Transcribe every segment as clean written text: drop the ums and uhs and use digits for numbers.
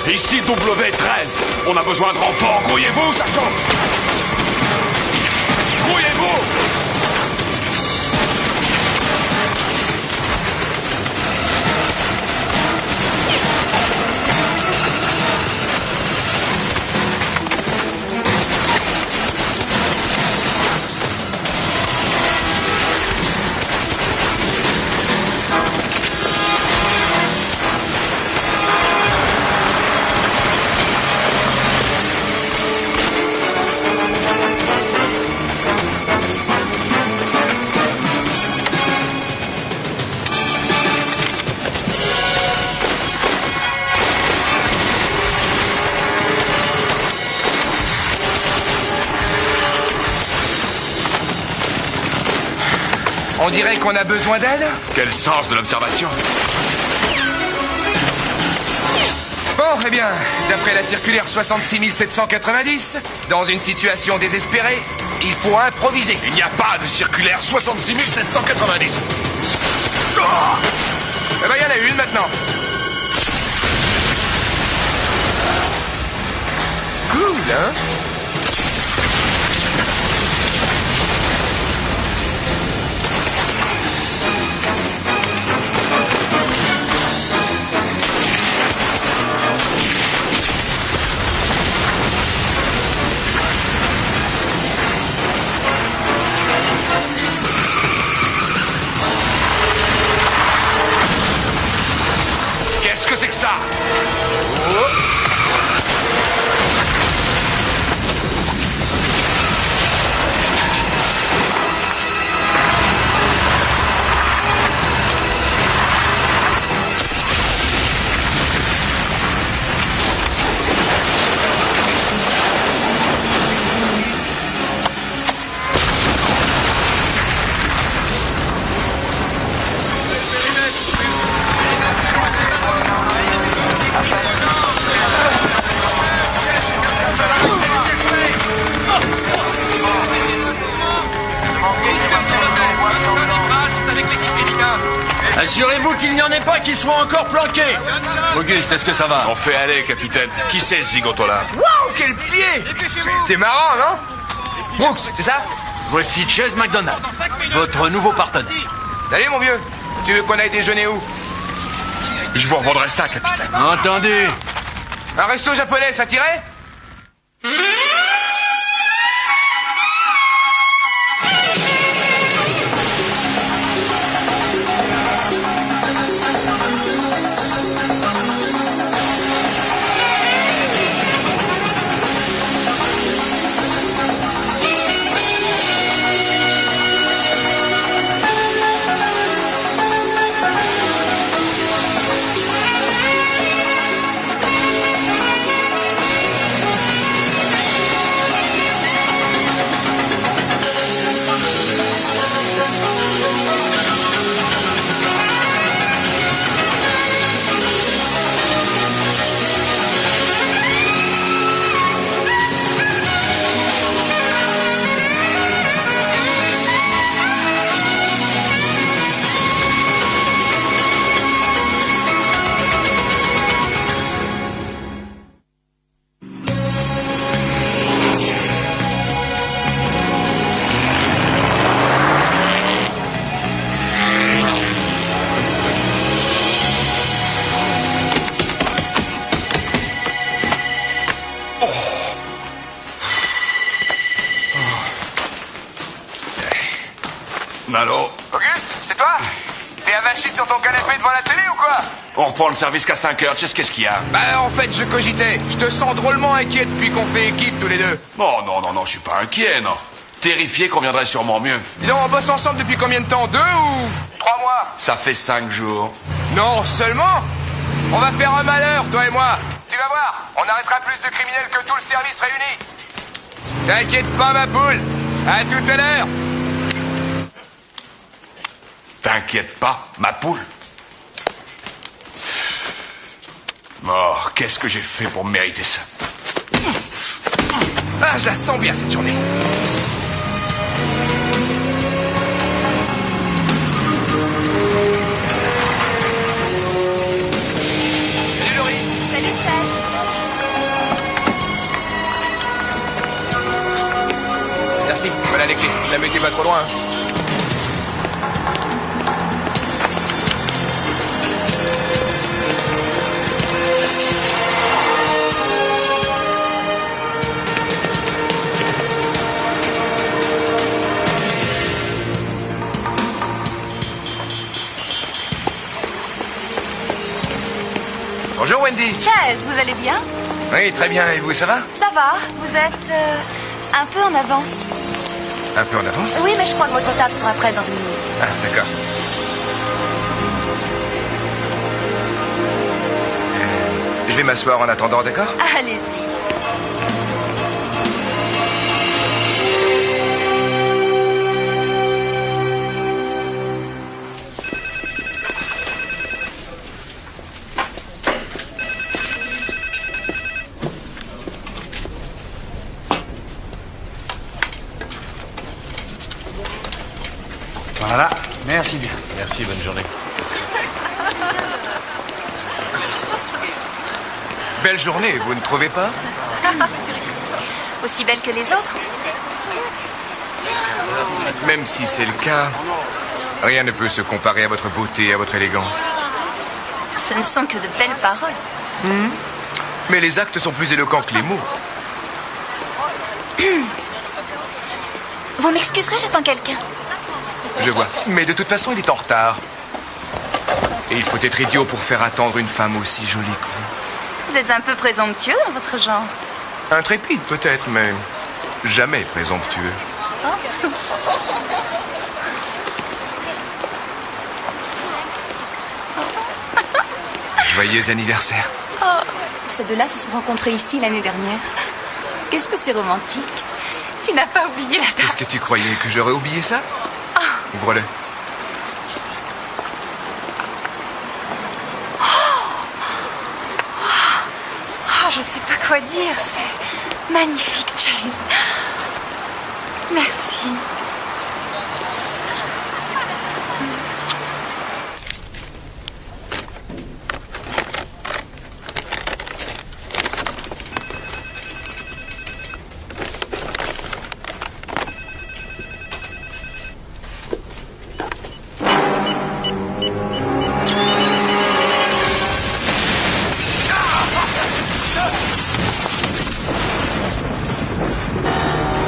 Ici W13, on a besoin de renforts. Grouillez-vous, sergent! Grouillez-vous! On dirait qu'on a besoin d'aide. Quel sens de l'observation? Bon, eh bien, d'après la circulaire 66 790, dans une situation désespérée, il faut improviser. Il n'y a pas de circulaire 66 790. Eh ben, il y en a une maintenant. Cool, hein? Qu'est-ce que c'est que ça? Assurez-vous qu'il n'y en ait pas qui soient encore planqués. Auguste, est-ce que ça va? On fait aller, capitaine. Qui c'est ce zigoto-là? Waouh, quel pied! C'était marrant, non? Brooks, c'est ça? Voici Chase McDonald, votre nouveau partenaire. Salut, mon vieux. Tu veux qu'on aille déjeuner où? Je vous revendrai ça, capitaine. Entendu. Un resto japonais, ça tirait? Allô? Auguste, c'est toi? T'es avachi sur ton canapé devant la télé ou quoi? On reprend le service qu'à 5 heures. Tu sais qu'est-ce qu'il y a? Bah, en fait, je cogitais. Je te sens drôlement inquiet depuis qu'on fait équipe tous les deux. Oh non, je suis pas inquiet, non. Terrifié qu'on viendrait sûrement mieux. Dis donc, on bosse ensemble depuis combien de temps? 2 ou 3 mois? Ça fait 5 jours. Non, seulement? On va faire un malheur, toi et moi. Tu vas voir, on arrêtera plus de criminels que tout le service réuni. T'inquiète pas, ma poule. À tout à l'heure. T'inquiète pas, ma poule. Oh, qu'est-ce que j'ai fait pour mériter ça? Ah, je la sens bien cette journée. Salut Laurie. Salut Chaz. Merci, voilà les clés. Ne la mettez pas trop loin. Bonjour Wendy. Chaz, vous allez bien? Oui, très bien. Et vous, ça va? Ça va, vous êtes un peu en avance. Un peu en avance? Oui, mais je crois que votre table sera prête dans une minute. Ah, d'accord. Je vais m'asseoir en attendant, d'accord? Allez-y. Voilà, merci bien. Merci, bonne journée. Belle journée, vous ne trouvez pas? Aussi belle que les autres? Même si c'est le cas, rien ne peut se comparer à votre beauté, à votre élégance. Ce ne sont que de belles paroles. Mais les actes sont plus éloquents que les mots. Vous m'excuserez, j'attends quelqu'un. Je vois. Mais de toute façon, il est en retard. Et il faut être idiot pour faire attendre une femme aussi jolie que vous. Vous êtes un peu présomptueux dans votre genre. Intrépide peut-être, mais jamais présomptueux. Joyeux anniversaire. Ces deux-là se sont rencontrés ici l'année dernière. Qu'est-ce que c'est romantique. Tu n'as pas oublié la date. Est-ce que tu croyais que j'aurais oublié ça? Ouvre-le. Oh, je sais pas quoi dire. C'est magnifique, Chase. Merci.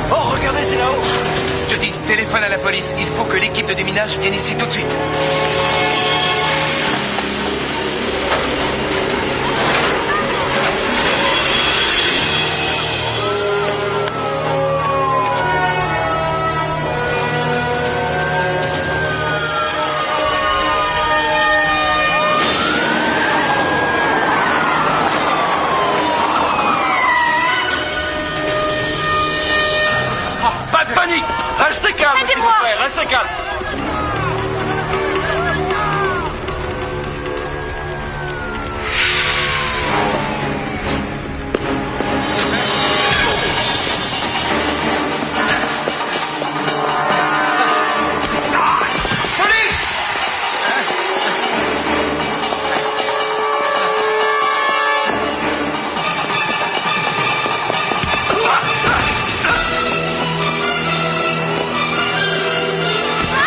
Oh, regardez, c'est là-haut. Je dis, téléphone à la police. Il faut que l'équipe de déminage vienne ici tout de suite. Pas de panique. Restez calme, s'il vous Aidez-moi. plaît. Restez calme. Ah!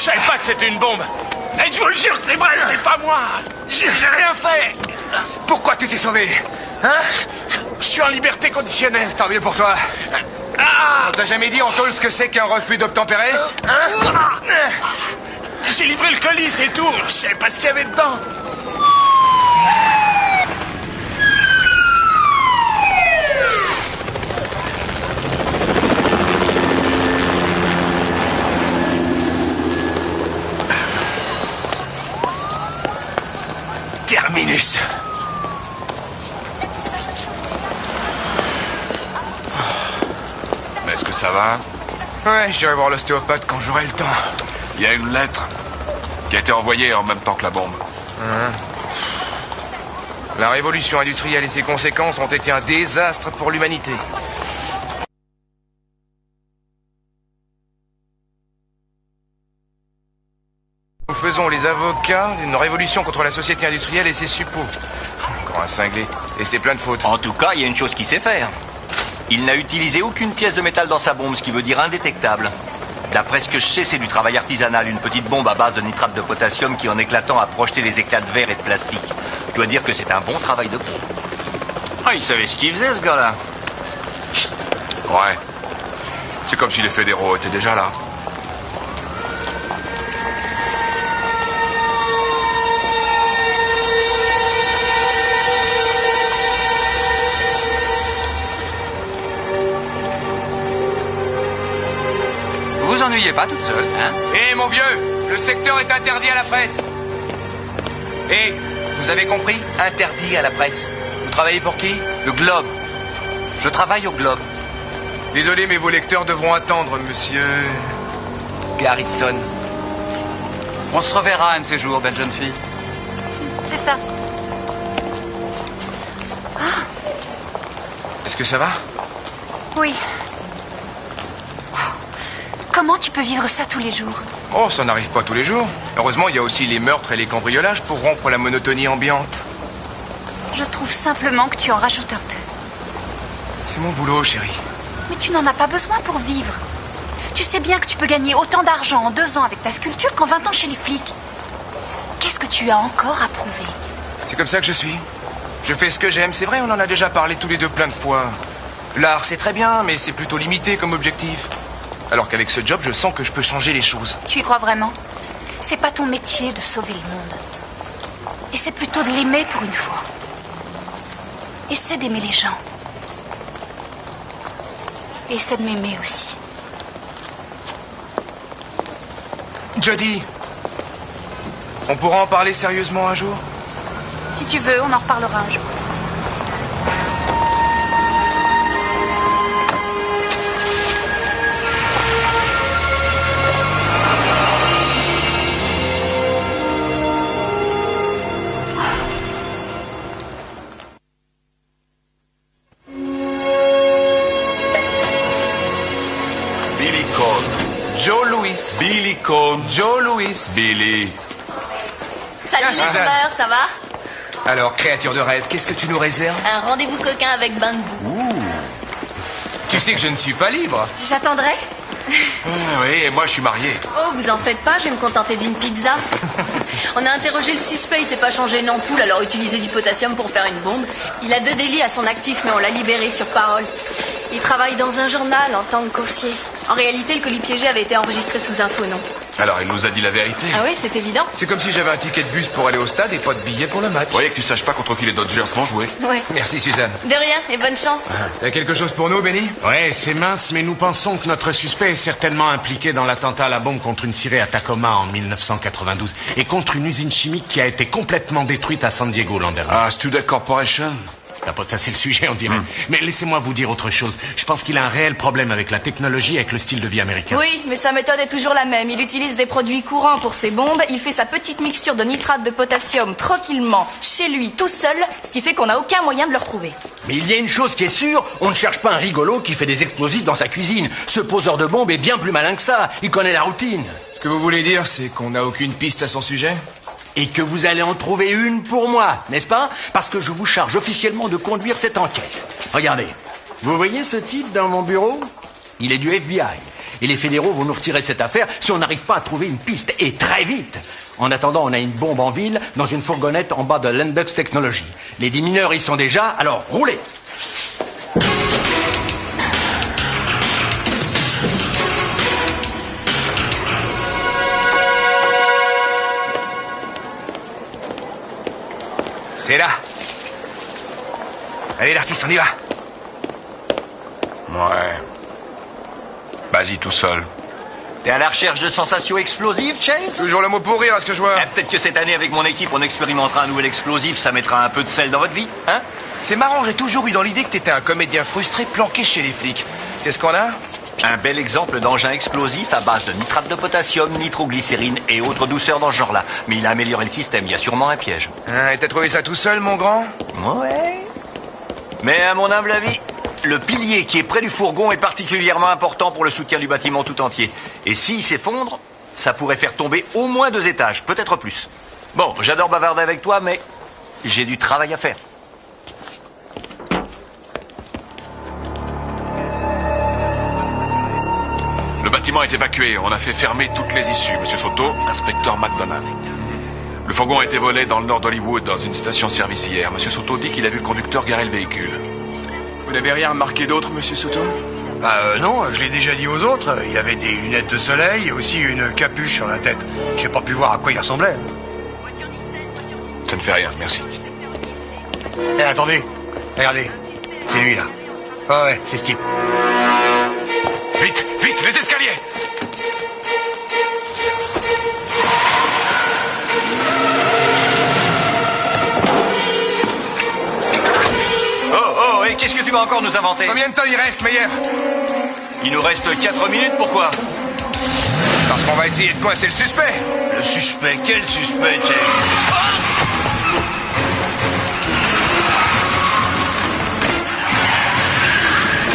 savais pas que c'était une bombe. Et je vous le jure, c'est vrai, c'est pas moi. J'ai rien fait. Pourquoi tu t'es sauvé? Hein? Je suis en liberté conditionnelle. Tant mieux pour toi. On t'a jamais dit en tôle ce que c'est qu'un refus d'obtempérer? J'ai livré le colis, c'est tout. Je savais pas ce qu'il y avait dedans. Terminus. Mais est-ce que ça va? Ouais, j'irai voir l'ostéopathe quand j'aurai le temps. Il y a une lettre qui a été envoyée en même temps que la bombe. La révolution industrielle et ses conséquences ont été un désastre pour l'humanité. Nous faisons les avocats d'une révolution contre la société industrielle et ses suppôts. Encore un cinglé. Et c'est plein de fautes. En tout cas, il y a une chose qui sait faire. Il n'a utilisé aucune pièce de métal dans sa bombe, ce qui veut dire indétectable. D'après ce que je sais, c'est du travail artisanal, une petite bombe à base de nitrate de potassium qui, en éclatant, a projeté des éclats de verre et de plastique. Je dois dire que c'est un bon travail de pompe. Ah, il savait ce qu'il faisait, ce gars-là. Ouais. C'est comme si les fédéraux étaient déjà là. Vous ennuyez pas toute seule, hein? Hé, mon vieux, le secteur est interdit à la presse. Hé, vous avez compris? Interdit à la presse. Vous travaillez pour qui? Le Globe. Je travaille au Globe. Désolé, mais vos lecteurs devront attendre, monsieur... Garrison. On se reverra un de ces jours, belle jeune fille. C'est ça. Est-ce que ça va? Oui. Comment tu peux vivre ça tous les jours? Oh, ça n'arrive pas tous les jours. Heureusement, il y a aussi les meurtres et les cambriolages pour rompre la monotonie ambiante. Je trouve simplement que tu en rajoutes un peu. C'est mon boulot, chérie. Mais tu n'en as pas besoin pour vivre. Tu sais bien que tu peux gagner autant d'argent en 2 ans avec ta sculpture qu'en 20 ans chez les flics. Qu'est-ce que tu as encore à prouver? C'est comme ça que je suis. Je fais ce que j'aime, c'est vrai, on en a déjà parlé tous les deux plein de fois. L'art, c'est très bien, mais c'est plutôt limité comme objectif. Alors qu'avec ce job, je sens que je peux changer les choses. Tu y crois vraiment? C'est pas ton métier de sauver le monde. Et c'est plutôt de l'aimer pour une fois. Essaie d'aimer les gens. Et essaie de m'aimer aussi. Jody, on pourra en parler sérieusement un jour? Si tu veux, on en reparlera un jour. Billy Cone. Joe Louis. Billy Cone. Joe Louis. Billy. Salut Ah, les Suzanne. tombeurs, ça va? Alors, créature de rêve, qu'est-ce que tu nous réserves? Un rendez-vous coquin avec bain de boue. Tu sais que je ne suis pas libre. J'attendrai? Ah oui, et moi je suis marié. Oh, vous en faites pas, je vais me contenter d'une pizza. On a interrogé le suspect, il s'est pas changé une ampoule, alors utiliser du potassium pour faire une bombe. Il a 2 délits à son actif, mais on l'a libéré sur parole. Il travaille dans un journal en tant que coursier. En réalité, le colis piégé avait été enregistré sous un faux nom. Alors il nous a dit la vérité. Ah oui, c'est évident. C'est comme si j'avais un ticket de bus pour aller au stade et pas de billet pour le match. Vous voyez que tu saches pas contre qui les Dodgers vont jouer. Ouais. Merci, Suzanne. De rien, et bonne chance. Y a quelque chose pour nous, Benny? Ouais, c'est mince, mais nous pensons que notre suspect est certainement impliqué dans l'attentat à la bombe contre une scierie à Tacoma en 1992 et contre une usine chimique qui a été complètement détruite à San Diego l'an dernier. Ah, Student Corporation. Ça, c'est le sujet, on dirait. Mais laissez-moi vous dire autre chose. Je pense qu'il a un réel problème avec la technologie et avec le style de vie américain. Oui, mais sa méthode est toujours la même. Il utilise des produits courants pour ses bombes. Il fait sa petite mixture de nitrate de potassium tranquillement, chez lui, tout seul, ce qui fait qu'on n'a aucun moyen de le retrouver. Mais il y a une chose qui est sûre, on ne cherche pas un rigolo qui fait des explosifs dans sa cuisine. Ce poseur de bombes est bien plus malin que ça. Il connaît la routine. Ce que vous voulez dire, c'est qu'on n'a aucune piste à son sujet? Et que vous allez en trouver une pour moi, n'est-ce pas? Parce que je vous charge officiellement de conduire cette enquête. Regardez, vous voyez ce type dans mon bureau? Il est du FBI. Et les fédéraux vont nous retirer cette affaire si on n'arrive pas à trouver une piste. Et très vite. En attendant, on a une bombe en ville, dans une fourgonnette en bas de l'Endux Technology. Les 10 mineurs y sont déjà, alors roulez! C'est là. Allez, l'artiste, on y va. Ouais. Vas-y, tout seul. T'es à la recherche de sensations explosives, Chase? Toujours le mot pour rire, à ce que je vois. Peut-être que cette année, avec mon équipe, on expérimentera un nouvel explosif, ça mettra un peu de sel dans votre vie, hein? C'est marrant, j'ai toujours eu dans l'idée que t'étais un comédien frustré planqué chez les flics. Qu'est-ce qu'on a? Un bel exemple d'engin explosif à base de nitrate de potassium, nitroglycérine et autres douceurs dans ce genre-là. Mais il a amélioré le système, il y a sûrement un piège. Et t'as trouvé ça tout seul, mon grand? Ouais. Mais à mon humble avis, le pilier qui est près du fourgon est particulièrement important pour le soutien du bâtiment tout entier. Et s'il s'effondre, ça pourrait faire tomber au moins 2 étages, peut-être plus. Bon, j'adore bavarder avec toi, mais j'ai du travail à faire. Le bâtiment est évacué. On a fait fermer toutes les issues. Monsieur Soto, inspecteur McDonald. Le fourgon a été volé dans le nord d'Hollywood, dans une station-service hier. Monsieur Soto dit qu'il a vu le conducteur garer le véhicule. Vous n'avez rien remarqué d'autre, monsieur Soto? Non, je l'ai déjà dit aux autres. Il avait des lunettes de soleil et aussi une capuche sur la tête. J'ai pas pu voir à quoi il ressemblait. Ça ne fait rien, merci. Eh, attendez. Regardez. C'est lui, là. Ah ouais, c'est ce type. Vite, vite, les escaliers! Oh, et qu'est-ce que tu vas encore nous inventer? Combien de temps il reste, Meyer? Il nous reste 4 minutes, pourquoi? Parce qu'on va essayer de coincer le suspect. Le suspect? Quel suspect, James?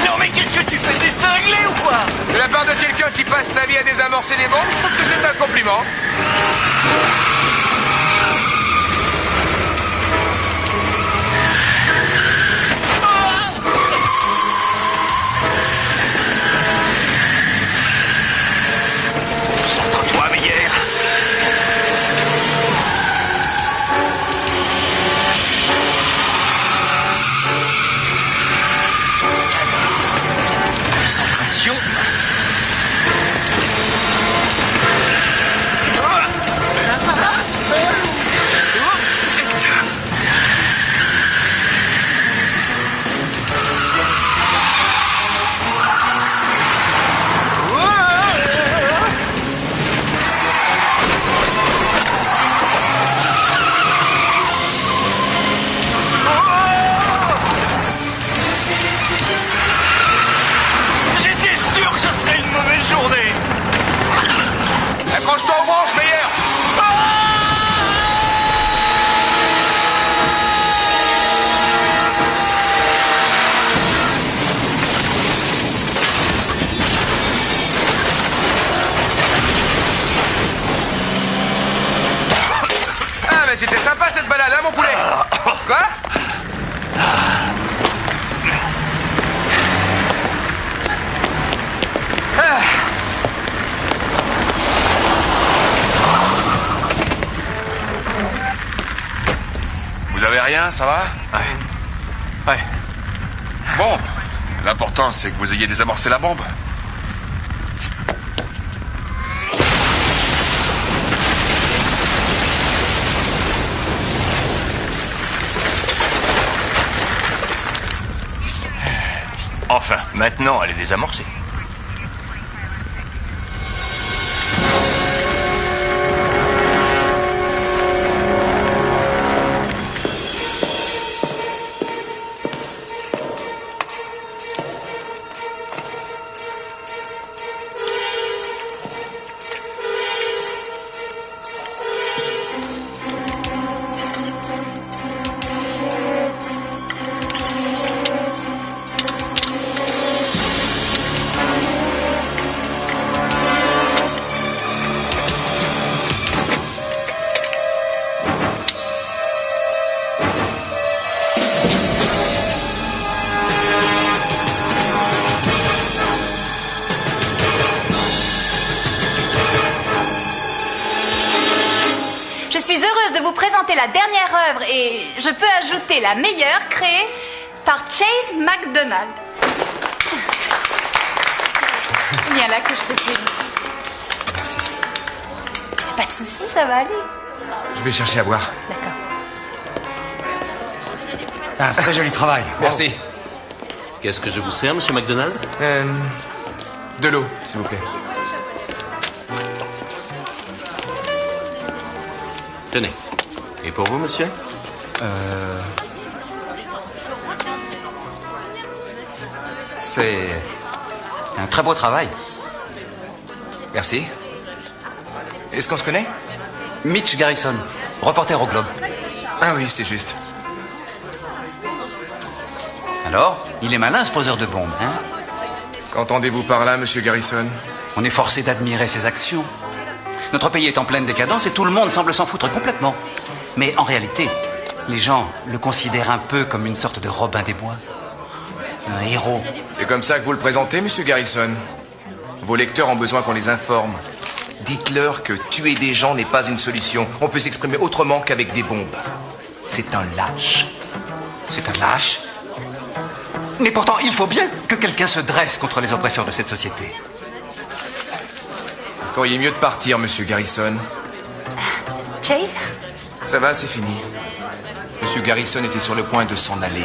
Non mais qu'est-ce que tu fais? T'es cinglé ou quoi? De la part de quelqu'un qui passe sa vie à désamorcer des bombes, je trouve que c'est un compliment. Concentre-toi, Meyer. Concentration. J'étais sûr que ce serait une mauvaise journée. Accroche-toi aux branches, Meyer. Ah, mais c'était sympa cette balade, hein, mon poulet? Quoi? Ah. Vous avez rien, ça va? Ouais. Bon, l'important c'est que vous ayez désamorcé la bombe. Enfin, maintenant, elle est désamorcée. suis heureuse de vous présenter la dernière œuvre et je peux ajouter la meilleure créée par Chase McDonald. Viens là que je te félicite. Merci. Pas de soucis, ça va aller. Je vais chercher à boire. D'accord. Ah, très joli travail. Merci. Qu'est-ce que je vous sers, monsieur McDonald? De l'eau, s'il vous plaît. Tenez. Et pour vous, monsieur? C'est un très beau travail. Merci. Est-ce qu'on se connaît? Mitch Garrison, reporter au Globe. Ah oui, c'est juste. Alors, il est malin ce poseur de bombes, hein? Qu'entendez-vous par là, monsieur Garrison? On est forcé d'admirer ses actions. Notre pays est en pleine décadence et tout le monde semble s'en foutre complètement. Mais en réalité, les gens le considèrent un peu comme une sorte de Robin des Bois. Un héros. C'est comme ça que vous le présentez, monsieur Garrison? Vos lecteurs ont besoin qu'on les informe. Dites-leur que tuer des gens n'est pas une solution. On peut s'exprimer autrement qu'avec des bombes. C'est un lâche. C'est un lâche. Mais pourtant, il faut bien que quelqu'un se dresse contre les oppresseurs de cette société. Vous feriez mieux de partir, monsieur Garrison. Chase? Ça va, c'est fini. Monsieur Garrison était sur le point de s'en aller.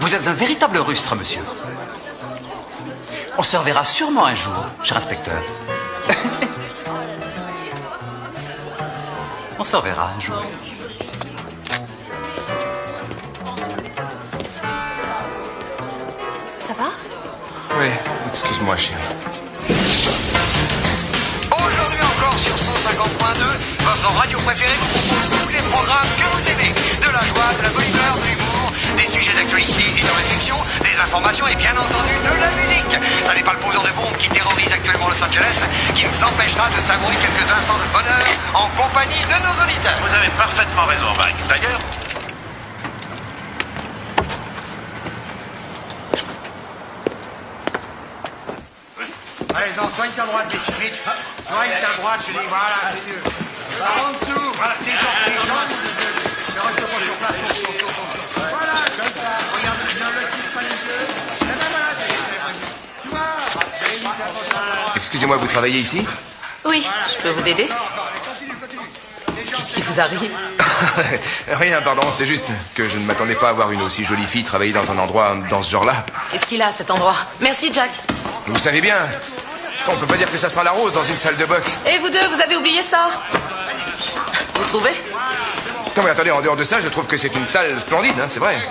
Vous êtes un véritable rustre, monsieur. On se reverra sûrement un jour, cher inspecteur. On se reverra un jour. Ça va? Oui, excuse-moi, chérie. Aujourd'hui encore sur 150.2, votre radio préférée vous propose tous les programmes que vous aimez. De la joie, de la bonne humeur, de l'humour, des sujets d'actualité et de réflexion, des informations et bien entendu de la musique. Ça n'est pas le poseur de bombes qui terrorise actuellement Los Angeles qui nous empêchera de savourer quelques instants de bonheur en compagnie de nos auditeurs. Vous avez parfaitement raison, Mike. D'ailleurs, Allez, non, soigne ta droite, Mitch. Mitch, soigne ta droite, je dis, voilà, c'est mieux. Par en dessous, voilà, tes jambes. Ne reste pas sur place, ton. Voilà, comme ça. Regarde bien le petit, pas les yeux. Et ben voilà, c'est bien. Tu vois? Excusez-moi, vous travaillez ici? Oui, je peux vous aider? Qu'est-ce qui vous arrive? Rien, pardon, c'est juste que je ne m'attendais pas à voir une aussi jolie fille travailler dans un endroit dans ce genre-là. Qu'est-ce qu'il a, cet endroit? Merci, Jack. Vous savez bien, on peut pas dire que ça sent la rose dans une salle de boxe. Et vous deux, vous avez oublié ça? Vous trouvez? Non mais attendez, en dehors de ça, je trouve que c'est une salle splendide, hein, c'est vrai.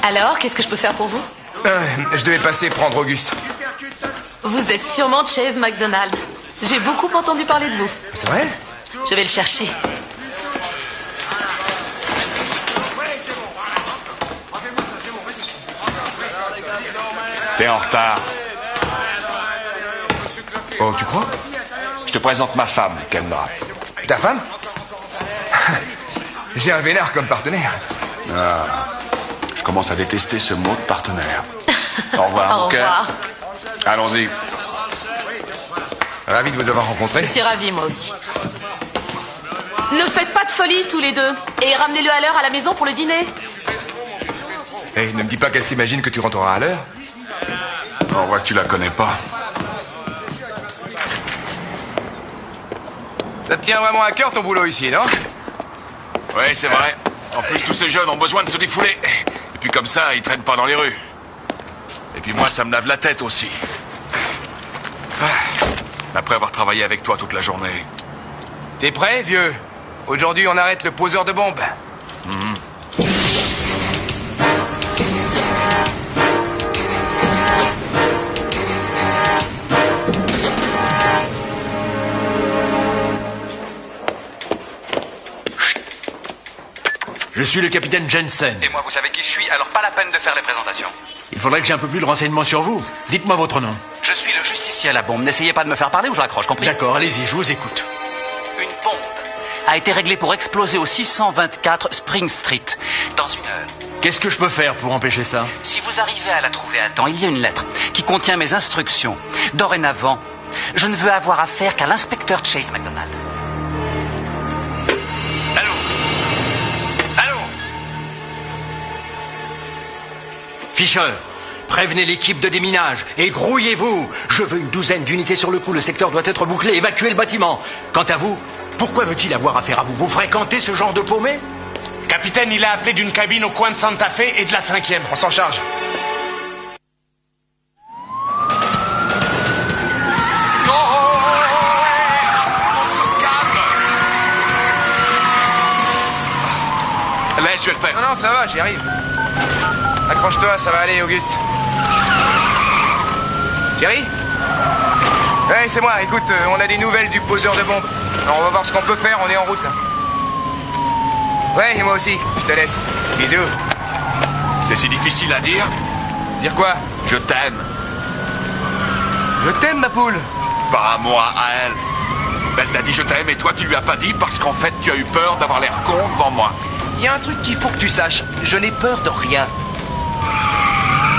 Alors, qu'est-ce que je peux faire pour vous? Je devais passer prendre Auguste. Vous êtes sûrement Chase McDonald. J'ai beaucoup entendu parler de vous. C'est vrai? Je vais le chercher. T'es en retard. Oh, tu crois? Je te présente ma femme, Kendra. Ta femme? J'ai un vénard comme partenaire. Ah, je commence à détester ce mot de partenaire. Au revoir, Au mon cœur. revoir. Allons-y. Ravi de vous avoir rencontré. Je suis ravie, moi aussi. Ne faites pas de folie, tous les deux. Et ramenez-le à l'heure à la maison pour le dîner. Eh, ne me dis pas qu'elle s'imagine que tu rentreras à l'heure. On voit que tu la connais pas. Ça te tient vraiment à cœur ton boulot ici, non? Oui, c'est vrai. En plus, tous ces jeunes ont besoin de se défouler. Et puis comme ça, ils traînent pas dans les rues. Et puis moi, ça me lave la tête aussi. Après avoir travaillé avec toi toute la journée. T'es prêt, vieux? Aujourd'hui, on arrête le poseur de bombes. Je suis le capitaine Jensen. Et moi, vous savez qui je suis, alors pas la peine de faire les présentations. Il faudrait que j'ai un peu plus de renseignements sur vous. Dites-moi votre nom. Je suis le justicier à la bombe. N'essayez pas de me faire parler ou je raccroche, compris? D'accord, allez-y, je vous écoute. Une bombe a été réglée pour exploser au 624 Spring Street dans une heure. Qu'est-ce que je peux faire pour empêcher ça? Si vous arrivez à la trouver à temps, il y a une lettre qui contient mes instructions. Dorénavant, je ne veux avoir affaire qu'à l'inspecteur Chase McDonald. Fisher, prévenez l'équipe de déminage et grouillez-vous. Je veux une douzaine d'unités sur le coup. Le secteur doit être bouclé. Évacuez le bâtiment. Quant à vous, pourquoi veut-il avoir affaire à vous? Vous fréquentez ce genre de paumé? Capitaine, il a appelé d'une cabine au coin de Santa Fe et de la 5e. On s'en charge. Laisse, je vais le faire. Non, ça va, j'y arrive. Accroche-toi, ça va aller, Auguste. Jerry? Ouais, c'est moi. Écoute, on a des nouvelles du poseur de bombes. Alors, on va voir ce qu'on peut faire, on est en route, là. Ouais, et moi aussi. Je te laisse. Bisous. C'est si difficile à dire. Dire quoi? Je t'aime. Je t'aime, ma poule. Pas à moi, à elle. Elle t'a dit je t'aime et toi tu lui as pas dit parce qu'en fait tu as eu peur d'avoir l'air con devant moi. Il y a un truc qu'il faut que tu saches. Je n'ai peur de rien.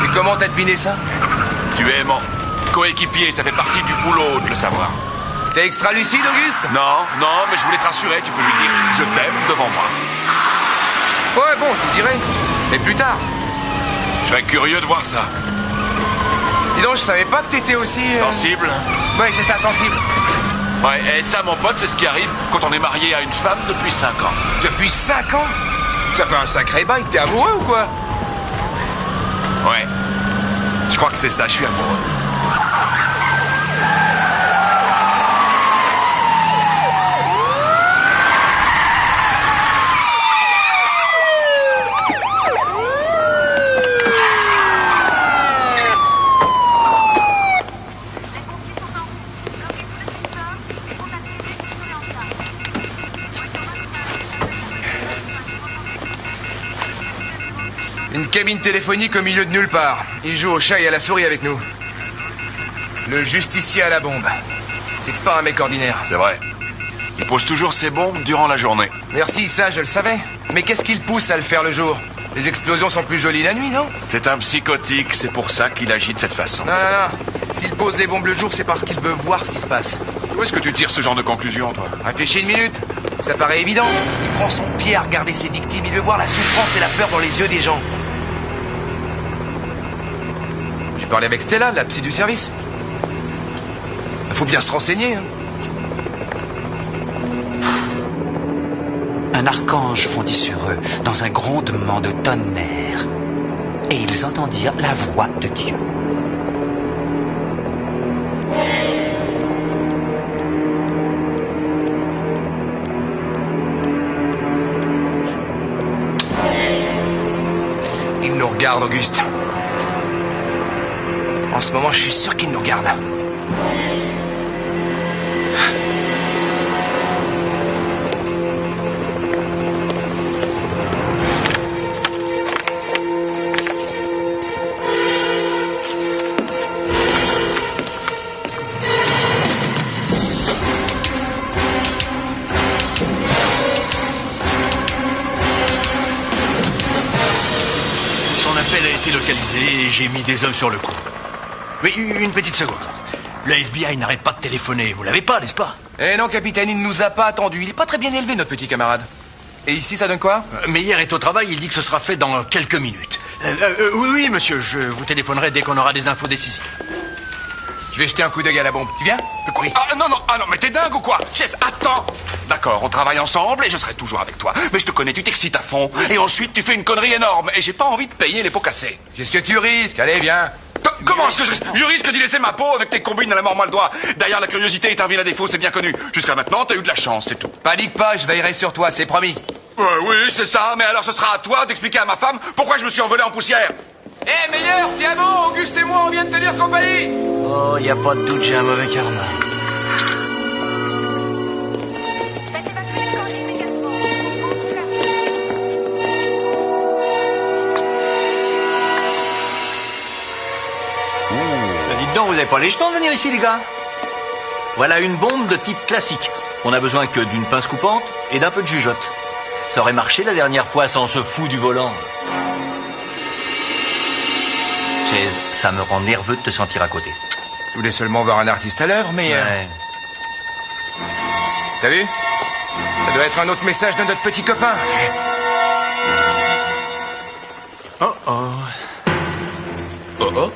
Et comment t'as deviné ça? Tu es mon coéquipier, ça fait partie du boulot de le savoir. T'es extra lucide, Auguste? Non, mais je voulais te rassurer, tu peux lui dire je t'aime devant moi. Ouais, bon, je vous dirai. Mais plus tard. Je serais curieux de voir ça. Dis donc, je savais pas que t'étais aussi... Sensible? Ouais, c'est ça, sensible. Ouais, et ça, mon pote, c'est ce qui arrive quand on est marié à une femme depuis 5 ans. Depuis 5 ans? Ça fait un sacré bail, t'es amoureux ou quoi? Ouais. Je crois que c'est ça, je suis amoureux. Une cabine téléphonique au milieu de nulle part. Il joue au chat et à la souris avec nous. Le justicier à la bombe. C'est pas un mec ordinaire. C'est vrai. Il pose toujours ses bombes durant la journée. Merci, ça je le savais. Mais qu'est-ce qui le pousse à le faire le jour? Les explosions sont plus jolies la nuit, non? C'est un psychotique, c'est pour ça qu'il agit de cette façon. Non. S'il pose les bombes le jour, c'est parce qu'il veut voir ce qui se passe. Où est-ce que tu tires ce genre de conclusion, toi? Réfléchis une minute. Ça paraît évident. Il prend son pied à regarder ses victimes. Il veut voir la souffrance et la peur dans les yeux des gens. J'ai parlé avec Stella, la psy du service. Faut bien se renseigner, hein. Un archange fondit sur eux dans un grondement de tonnerre. Et ils entendirent la voix de Dieu. Il nous regarde, Auguste. En ce moment, je suis sûr qu'il nous regarde. Son appel a été localisé et j'ai mis des hommes sur le coup. Oui, une petite seconde. Le FBI n'arrête pas de téléphoner. Vous l'avez pas, n'est-ce pas? Eh non, capitaine, il ne nous a pas attendus. Il est pas très bien élevé, notre petit camarade. Et ici, ça donne quoi? Meyer est au travail, il dit que ce sera fait dans quelques minutes. Oui, monsieur, je vous téléphonerai dès qu'on aura des infos décisives. Je vais jeter un coup d'œil à la bombe. Tu viens? Oui. Ah non, mais t'es dingue ou quoi? Chess, attends. D'accord, on travaille ensemble et je serai toujours avec toi. Mais je te connais, tu t'excites à fond. Et ensuite, tu fais une connerie énorme. Et j'ai pas envie de payer les pots cassés. Qu'est-ce que tu risques? Allez, viens. Comment est-ce que je risque d'y laisser ma peau avec tes combines à la mort mal doigt? Derrière la curiosité est un vilain défaut, c'est bien connu. Jusqu'à maintenant, t'as eu de la chance, c'est tout. Panique pas, je veillerai sur toi, c'est promis. Oui, c'est ça, mais alors ce sera à toi d'expliquer à ma femme pourquoi je me suis envolé en poussière. Eh, Meyer, tiens bon, Auguste et moi, on vient de tenir compagnie. Oh, y a pas de doute, j'ai un mauvais karma. Dites donc, vous n'avez pas les jetons de venir ici, les gars? Voilà une bombe de type classique. On a besoin que d'une pince coupante et d'un peu de jugeote. Ça aurait marché la dernière fois sans se foutre du volant. Chaise, ça me rend nerveux de te sentir à côté. Je voulais seulement voir un artiste à l'œuvre, mais... Ouais. T'as vu? Ça doit être un autre message de notre petit copain. Oh oh. Oh oh?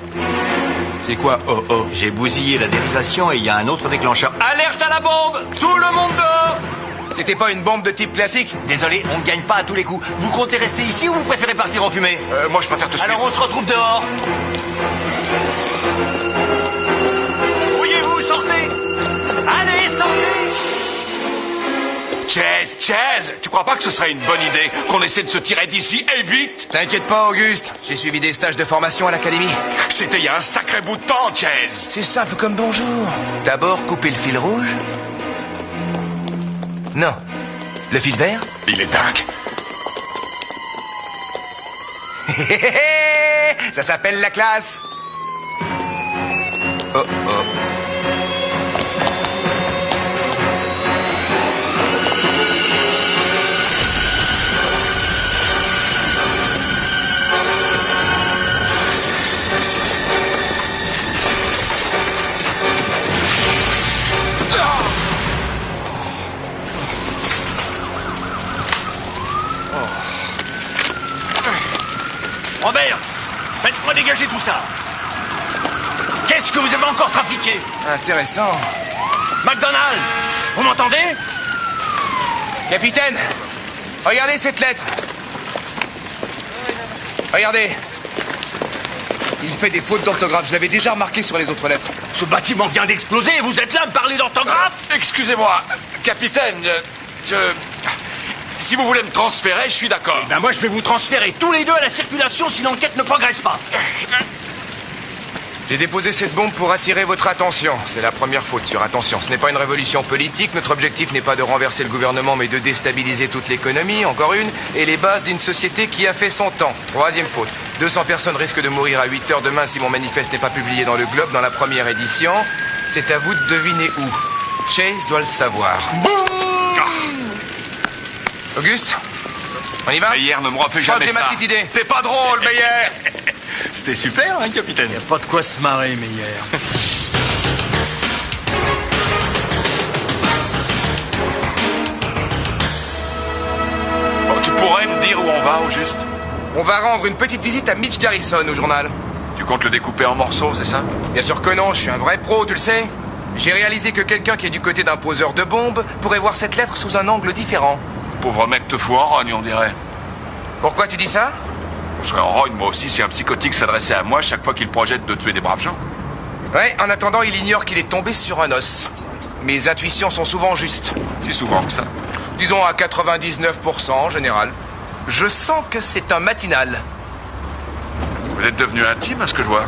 C'est quoi oh oh? J'ai bousillé la dérivation et il y a un autre déclencheur. Alerte à la bombe! Tout le monde dehors! C'était pas une bombe de type classique? Désolé, on ne gagne pas à tous les coups. Vous comptez rester ici ou vous préférez partir en fumée? Moi, je préfère te suivre. Alors on se retrouve dehors. Fouillez-vous, sortez! Allez, sortez! Chaz, tu crois pas que ce serait une bonne idée qu'on essaie de se tirer d'ici et vite? T'inquiète pas, Auguste. J'ai suivi des stages de formation à l'académie. C'était il y a un sacré bout de temps, Chaz. C'est simple comme bonjour. D'abord, couper le fil rouge. Non. Le fil vert? Il est dingue. Ça s'appelle la classe. Oh oh. Robert, faites-moi dégager tout ça. Qu'est-ce que vous avez encore trafiqué? Intéressant. McDonald, vous m'entendez? Capitaine, regardez cette lettre. Regardez. Il fait des fautes d'orthographe. Je l'avais déjà remarqué sur les autres lettres. Ce bâtiment vient d'exploser et vous êtes là à me parler d'orthographe? Excusez-moi, capitaine, si vous voulez me transférer, je suis d'accord. Ben moi, je vais vous transférer tous les deux à la circulation si l'enquête ne progresse pas. J'ai déposé cette bombe pour attirer votre attention. C'est la première faute sur attention. Ce n'est pas une révolution politique. Notre objectif n'est pas de renverser le gouvernement, mais de déstabiliser toute l'économie, encore une, et les bases d'une société qui a fait son temps. Troisième faute. 200 personnes risquent de mourir à 8 heures demain si mon manifeste n'est pas publié dans le Globe dans la première édition. C'est à vous de deviner où. Chase doit le savoir. Auguste, on y va? Meyer ne me refait jamais j'ai ça. ma petite idée. T'es pas drôle, Meyer. C'était super, hein, capitaine? Y a pas de quoi se marrer, Meyer. Bon, tu pourrais me dire où on va, au juste? On va rendre une petite visite à Mitch Garrison au journal. Tu comptes le découper en morceaux, c'est ça? Bien sûr que non, je suis un vrai pro, tu le sais. J'ai réalisé que quelqu'un qui est du côté d'un poseur de bombes pourrait voir cette lettre sous un angle différent. Pauvre mec te fout en rogne, on dirait. Pourquoi tu dis ça? Je serais en rogne, moi aussi, si un psychotique s'adressait à moi chaque fois qu'il projette de tuer des braves gens. Ouais, en attendant, il ignore qu'il est tombé sur un os. Mes intuitions sont souvent justes. Si souvent que ça. Disons à 99% en général. Je sens que c'est un matinal. Vous êtes devenu intime, à ce que je vois.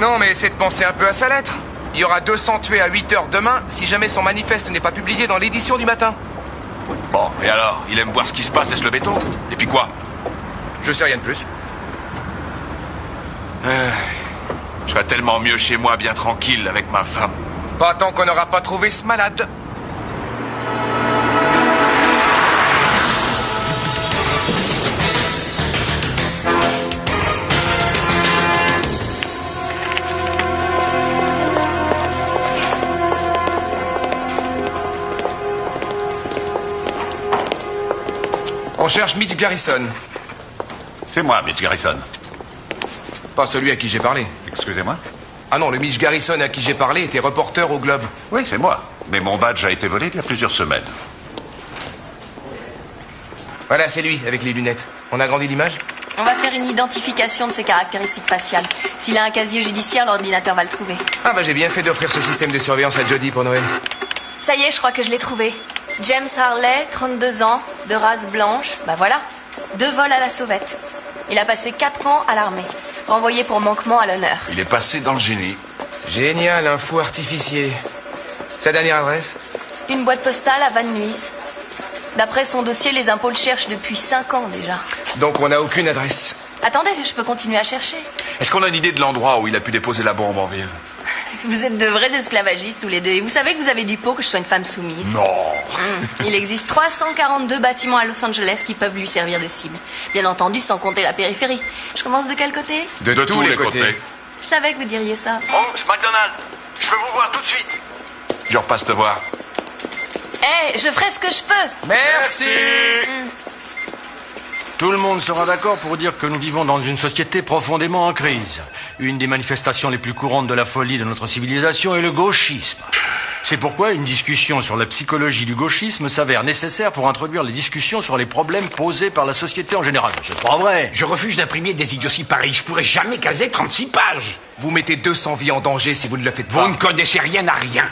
Non, mais c'est de penser un peu à sa lettre. Il y aura 200 tués à 8 heures demain si jamais son manifeste n'est pas publié dans l'édition du matin. Bon, et alors? Il aime voir ce qui se passe, laisse le béton. Et puis quoi? Je sais rien de plus. Je serais tellement mieux chez moi, bien tranquille, avec ma femme. Pas tant qu'on n'aura pas trouvé ce malade. On cherche Mitch Garrison. C'est moi, Mitch Garrison. Pas celui à qui j'ai parlé. Excusez-moi? Ah non, le Mitch Garrison à qui j'ai parlé était reporter au Globe. Oui, c'est moi. Mais mon badge a été volé il y a plusieurs semaines. Voilà, c'est lui, avec les lunettes. On a agrandi l'image? On va faire une identification de ses caractéristiques faciales. S'il a un casier judiciaire, l'ordinateur va le trouver. Ah bah j'ai bien fait d'offrir ce système de surveillance à Jody pour Noël. Ça y est, je crois que je l'ai trouvé. James Harley, 32 ans, de race blanche. Bah voilà, 2 vols à la sauvette. Il a passé 4 ans à l'armée. Renvoyé pour manquement à l'honneur. Il est passé dans le génie. Génial, un fou artificier. Sa dernière adresse? Une boîte postale à Van Nuys. D'après son dossier, les impôts le cherchent depuis 5 ans déjà. Donc on n'a aucune adresse. Attendez, je peux continuer à chercher. Est-ce qu'on a une idée de l'endroit où il a pu déposer la bombe en ville? Vous êtes de vrais esclavagistes tous les deux. Et vous savez que vous avez du pot que je sois une femme soumise. Non. Il existe 342 bâtiments à Los Angeles qui peuvent lui servir de cible. Bien entendu, sans compter la périphérie. Je commence de quel côté? De tous les côtés. Je savais que vous diriez ça. Holmes, McDonald, je veux vous voir tout de suite. Je repasse te voir. Eh, je ferai ce que je peux. Merci. Tout le monde sera d'accord pour dire que nous vivons dans une société profondément en crise. Une des manifestations les plus courantes de la folie de notre civilisation est le gauchisme. C'est pourquoi une discussion sur la psychologie du gauchisme s'avère nécessaire pour introduire les discussions sur les problèmes posés par la société en général. C'est pas vrai. Je refuse d'imprimer des idioties pareilles. Je pourrais jamais caser 36 pages. Vous mettez 200 vies en danger si vous ne le faites pas. Vous ne connaissez rien à rien.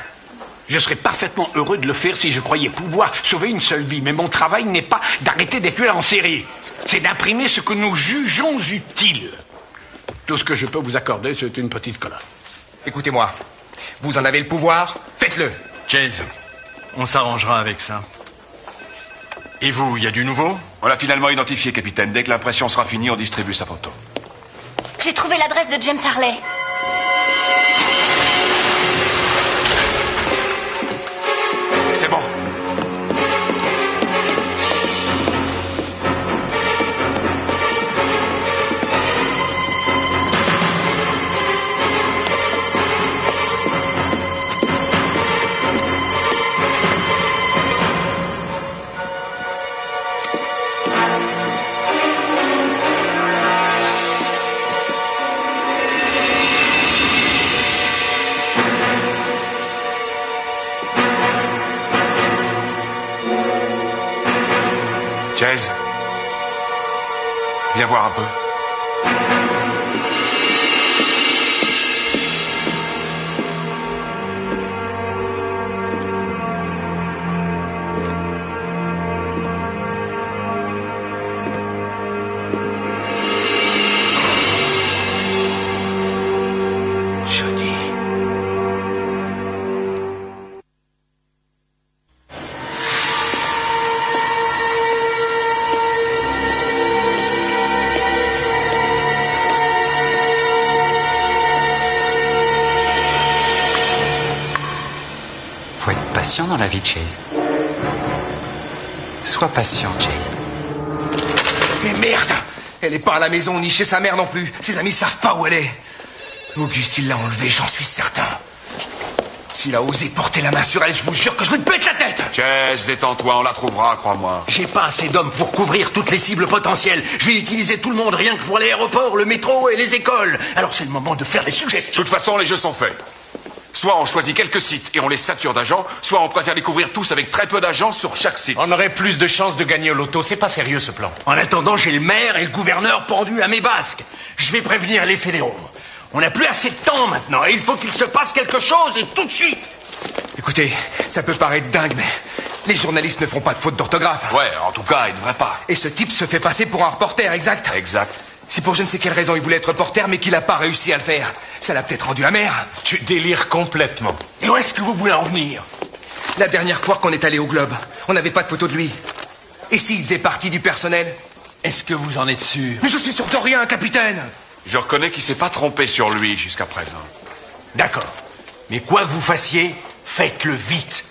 Je serais parfaitement heureux de le faire si je croyais pouvoir sauver une seule vie. Mais mon travail n'est pas d'arrêter des tueurs en série. C'est d'imprimer ce que nous jugeons utile. Tout ce que je peux vous accorder, c'est une petite colonne. Écoutez-moi. Vous en avez le pouvoir, faites-le. Chase, on s'arrangera avec ça. Et vous, il y a du nouveau? On l'a finalement identifié, capitaine. Dès que l'impression sera finie, on distribue sa photo. J'ai trouvé l'adresse de James Harley. C'est bon. Chase, viens voir un peu. Faut être patient dans la vie de Chase. Sois patient, Chase. Mais merde! Elle est pas à la maison, ni chez sa mère non plus. Ses amis savent pas où elle est. Auguste, il l'a enlevée, j'en suis certain. S'il a osé porter la main sur elle, je vous jure que je lui pète la tête! Chase, détends-toi, on la trouvera, crois-moi. J'ai pas assez d'hommes pour couvrir toutes les cibles potentielles. Je vais utiliser tout le monde rien que pour l'aéroport, le métro et les écoles. Alors c'est le moment de faire des suggestions. De toute façon, les jeux sont faits. Soit on choisit quelques sites et on les sature d'agents, soit on préfère les couvrir tous avec très peu d'agents sur chaque site. On aurait plus de chances de gagner au loto. C'est pas sérieux, ce plan. En attendant, j'ai le maire et le gouverneur pendus à mes basques. Je vais prévenir les fédéraux. On n'a plus assez de temps maintenant et il faut qu'il se passe quelque chose et tout de suite. Écoutez, ça peut paraître dingue, mais les journalistes ne font pas de faute d'orthographe. Ouais, en tout cas, ils ne devraient pas. Et ce type se fait passer pour un reporter, exact? Exact. Si pour je ne sais quelle raison il voulait être reporter, mais qu'il n'a pas réussi à le faire, ça l'a peut-être rendu amer. Tu délires complètement. Et où est-ce que vous voulez en venir? La dernière fois qu'on est allé au Globe, on n'avait pas de photo de lui. Et s'il faisait partie du personnel? Est-ce que vous en êtes sûr? Mais je suis sûr de rien, capitaine! Je reconnais qu'il s'est pas trompé sur lui jusqu'à présent. D'accord. Mais quoi que vous fassiez, faites-le vite.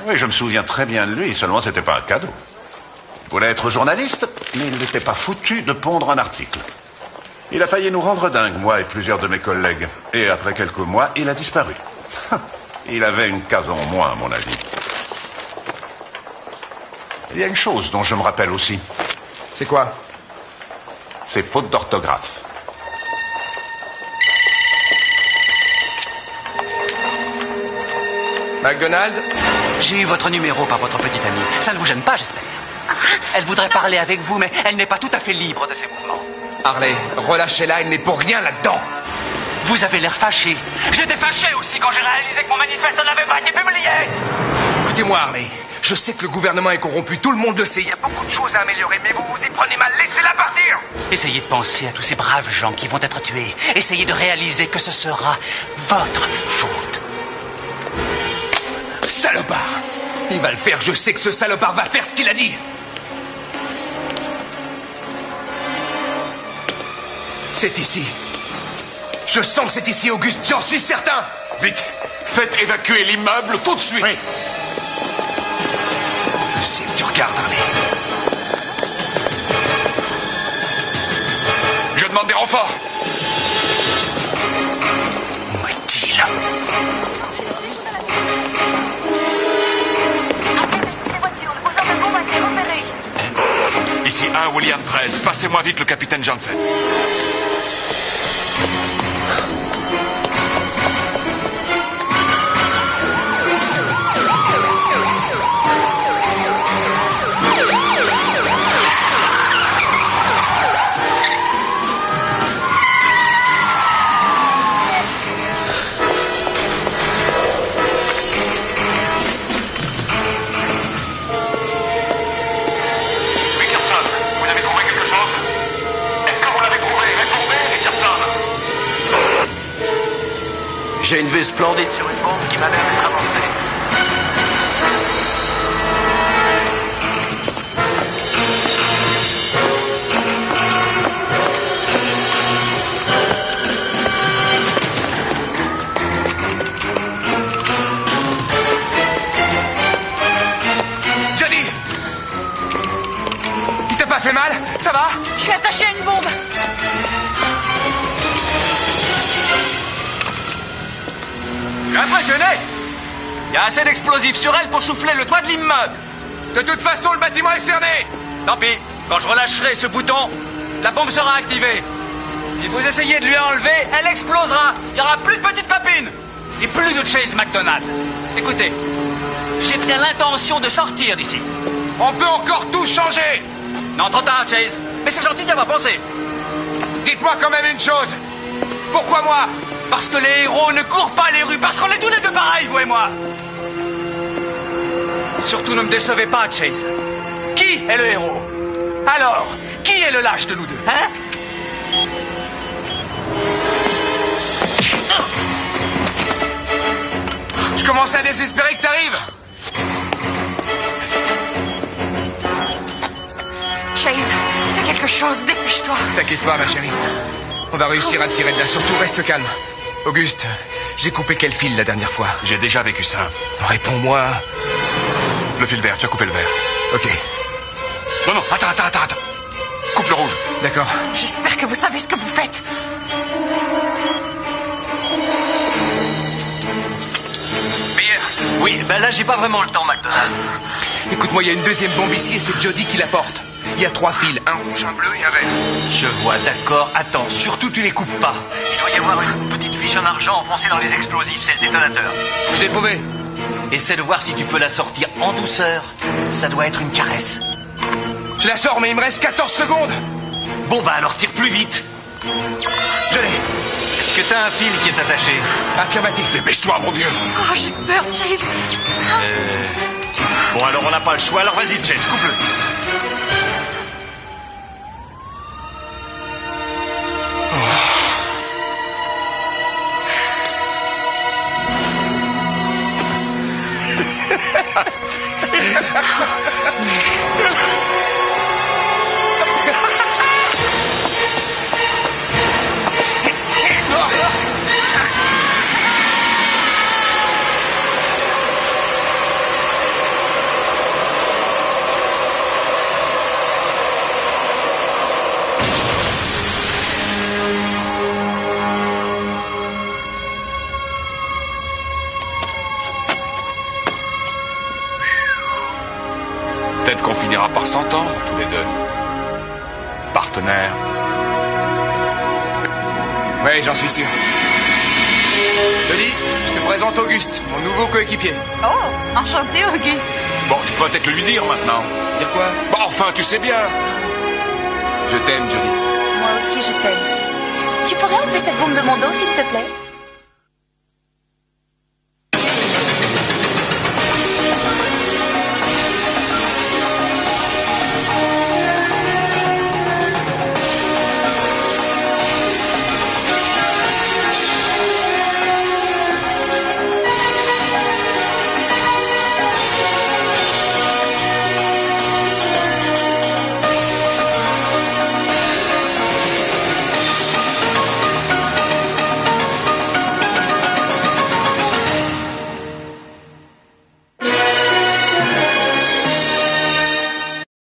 Oui, je me souviens très bien de lui, seulement c'était pas un cadeau. Il voulait être journaliste, mais il n'était pas foutu de pondre un article. Il a failli nous rendre dingues, moi et plusieurs de mes collègues. Et après quelques mois, il a disparu. Il avait une case en moins, à mon avis. Il y a une chose dont je me rappelle aussi. C'est quoi? Ses fautes d'orthographe. McDonald? J'ai eu votre numéro par votre petite amie. Ça ne vous gêne pas, j'espère. Elle voudrait parler avec vous, mais elle n'est pas tout à fait libre de ses mouvements. Harley, relâchez-la, elle n'est pour rien là-dedans. Vous avez l'air fâché. J'étais fâché aussi quand j'ai réalisé que mon manifeste n'avait pas été publié. Écoutez-moi, Harley. Je sais que le gouvernement est corrompu, tout le monde le sait. Il y a beaucoup de choses à améliorer, mais vous vous y prenez mal. Laissez-la partir! Essayez de penser à tous ces braves gens qui vont être tués. Essayez de réaliser que ce sera votre faute. Salopard! Il va le faire, je sais que ce salopard va faire ce qu'il a dit! C'est ici. Je sens que c'est ici, Auguste, j'en suis certain! Vite, faites évacuer l'immeuble tout de suite. Oui. Je sais que tu regardes, Harley. Je demande des renforts. Où est-il? Ici 1 William 13. Passez-moi vite le capitaine Jansen. J'ai une vue splendide sur une bombe qui m'a l'air d'être avancée. Jody! Il t'a pas fait mal? Ça va? Je suis attachée à une bombe. Je suis impressionné! Il y a assez d'explosifs sur elle pour souffler le toit de l'immeuble. De toute façon, le bâtiment est cerné! Tant pis, quand je relâcherai ce bouton, la bombe sera activée. Si vous essayez de lui enlever, elle explosera. Il n'y aura plus de petite copine. Et plus de Chase McDonald. Écoutez, j'ai bien l'intention de sortir d'ici. On peut encore tout changer! Non, trop tard, Chase. Mais c'est gentil d'y avoir pensé. Dites-moi quand même une chose. Pourquoi moi? Parce que les héros ne courent pas les rues, parce qu'on est tous les deux pareils, vous et moi. Surtout ne me décevez pas, Chase. Qui est le héros? Alors, qui est le lâche de nous deux, hein? Je commence à désespérer que t'arrives. Chase, fais quelque chose, dépêche-toi. T'inquiète pas, ma chérie. On va réussir à te tirer de là. Surtout, reste calme. Auguste, j'ai coupé quel fil la dernière fois? J'ai déjà vécu ça. Réponds-moi. Le fil vert, tu as coupé le vert. Ok. Non, non, attends. Coupe le rouge. D'accord. J'espère que vous savez ce que vous faites. Oui, ben là, j'ai pas vraiment le temps, McDonald. Écoute-moi, il y a une deuxième bombe ici et c'est Jody qui la porte. Il y a 3 fils, un rouge, un bleu et un vert. Je vois, d'accord. Attends, surtout tu les coupes pas. Il doit y avoir une petite fiche en argent enfoncée dans les explosifs, c'est le détonateur. Je l'ai trouvé. Essaie de voir si tu peux la sortir en douceur. Ça doit être une caresse. Je la sors, mais il me reste 14 secondes. Bon bah alors tire plus vite. Je l'ai. Est-ce que t'as un fil qui est attaché? Affirmatif. Dépêche-toi, mon Dieu. Oh, j'ai peur, Chase. Bon alors on n'a pas le choix, alors vas-y Chase, coupe-le. Peut-être qu'on finira par s'entendre, tous les deux. Partenaires. Oui, j'en suis sûr. Jody, je te présente Auguste, mon nouveau coéquipier. Oh, enchanté, Auguste. Bon, tu peux peut-être le lui dire maintenant. Dire quoi? Bon, enfin, tu sais bien. Je t'aime, Jody. Moi aussi, je t'aime. Tu pourrais enlever cette bombe de mon dos, s'il te plaît?